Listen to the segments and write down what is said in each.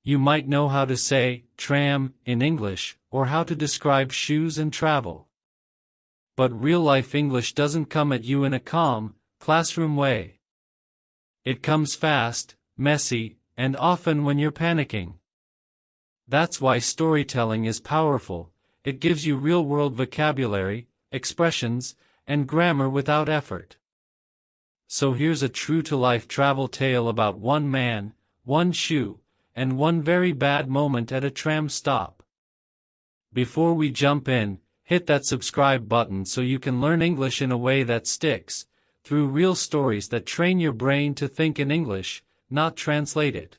You might know how to say tram in English, or how to describe shoes and travel. But real-life English doesn't come at you in a calm, classroom way. It comes fast, messy, and often when you're panicking. That's why storytelling is powerful. It gives you real-world vocabulary, expressions, and grammar without effort. So here's a true-to-life travel tale about one man, one shoe, and one very bad moment at a tram stop. Before we jump in, hit that subscribe button so you can learn English in a way that sticks, through real stories that train your brain to think in English, not translate it.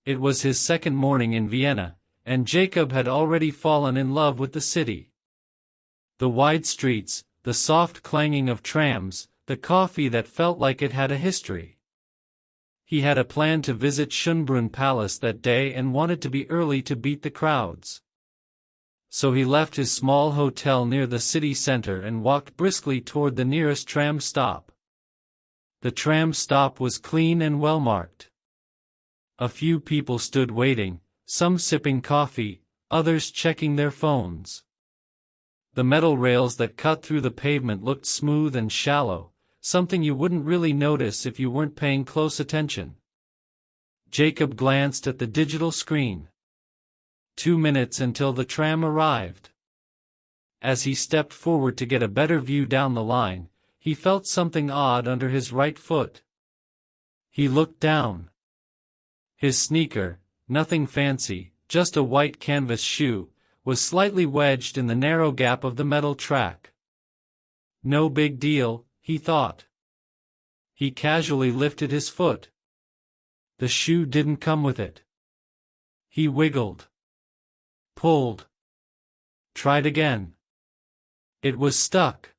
It was his second morning in Vienna, and Jacob had already fallen in love with the city. The wide streets, the soft clanging of trams, the coffee that felt like it had a history. He had a plan to visit Schönbrunn Palace that day and wanted to be early to beat the crowds. So he left his small hotel near the city center and walked briskly toward the nearest tram stop. The tram stop was clean and well marked. A few people stood waiting, some sipping coffee, others checking their phones. The metal rails that cut through the pavement looked smooth and shallow, something you wouldn't really notice if you weren't paying close attention. Jacob glanced at the digital screen. 2 minutes until the tram arrived. As he stepped forward to get a better view down the line, he felt something odd under his right foot. He looked down. His sneaker, nothing fancy, just a white canvas shoe, was slightly wedged in the narrow gap of the metal track. No big deal, he thought. He casually lifted his foot. The shoe didn't come with it. He wiggled. Pulled. Tried again. It was stuck.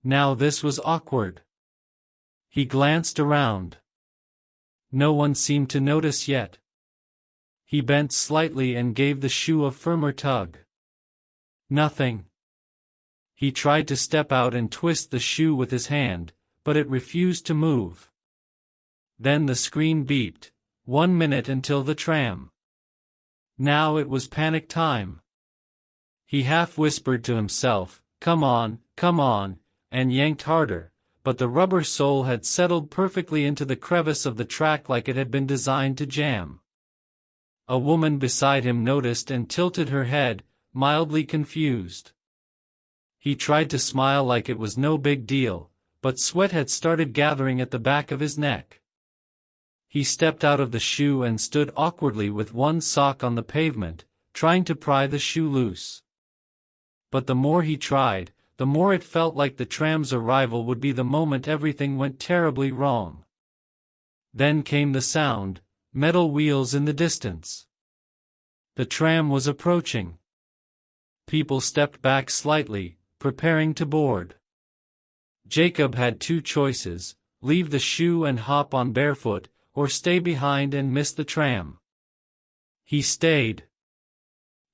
Now this was awkward. He glanced around. No one seemed to notice yet. He bent slightly and gave the shoe a firmer tug. Nothing. He tried to step out and twist the shoe with his hand, but it refused to move. Then the screen beeped. 1 minute until the tram. Now it was panic time. He half whispered to himself, come on, and yanked harder, but the rubber sole had settled perfectly into the crevice of the track like it had been designed to jam. A woman beside him noticed and tilted her head, mildly confused. He tried to smile like it was no big deal, but sweat had started gathering at the back of his neck. He stepped out of the shoe and stood awkwardly with one sock on the pavement, trying to pry the shoe loose. But the more he tried, the more it felt like the tram's arrival would be the moment everything went terribly wrong. Then came the sound, metal wheels in the distance. The tram was approaching. People stepped back slightly, preparing to board. Jacob had two choices: leave the shoe and hop on barefoot, or stay behind and miss the tram. He stayed.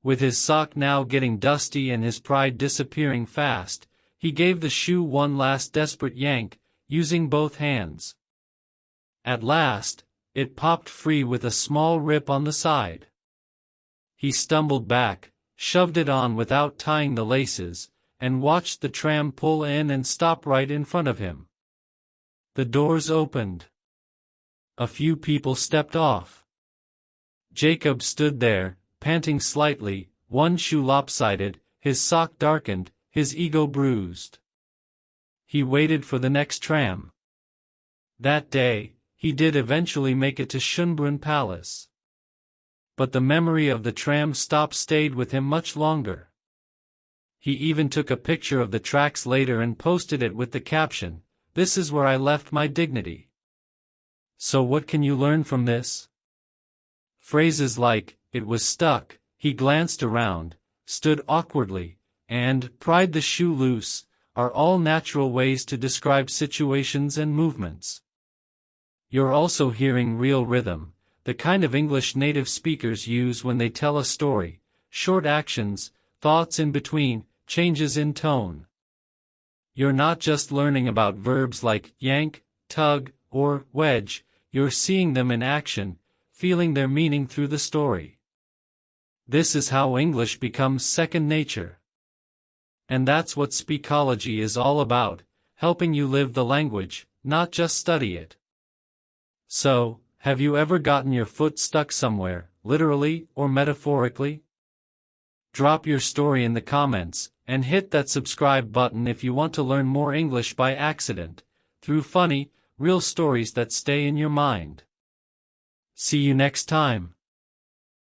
With his sock now getting dusty and his pride disappearing fast, he gave the shoe one last desperate yank, using both hands. At last, it popped free with a small rip on the side. He stumbled back, shoved it on without tying the laces, and watched the tram pull in and stop right in front of him. The doors opened. A few people stepped off. Jacob stood there, panting slightly, one shoe lopsided, his sock darkened, his ego bruised. He waited for the next tram. That day, he did eventually make it to Schönbrunn Palace. But the memory of the tram stop stayed with him much longer. He even took a picture of the tracks later and posted it with the caption, "This is where I left my dignity." So what can you learn from this? Phrases like, "it was stuck," "he glanced around," "stood awkwardly," and "pried the shoe loose," are all natural ways to describe situations and movements. You're also hearing real rhythm, the kind of English native speakers use when they tell a story: short actions, thoughts in between, changes in tone. You're not just learning about verbs like yank, tug, or wedge, you're seeing them in action, feeling their meaning through the story. This is how English becomes second nature. And that's what Speakology is all about, helping you live the language, not just study it. So, have you ever gotten your foot stuck somewhere, literally or metaphorically? Drop your story in the comments, and hit that subscribe button if you want to learn more English by accident, through funny, real stories that stay in your mind. See you next time.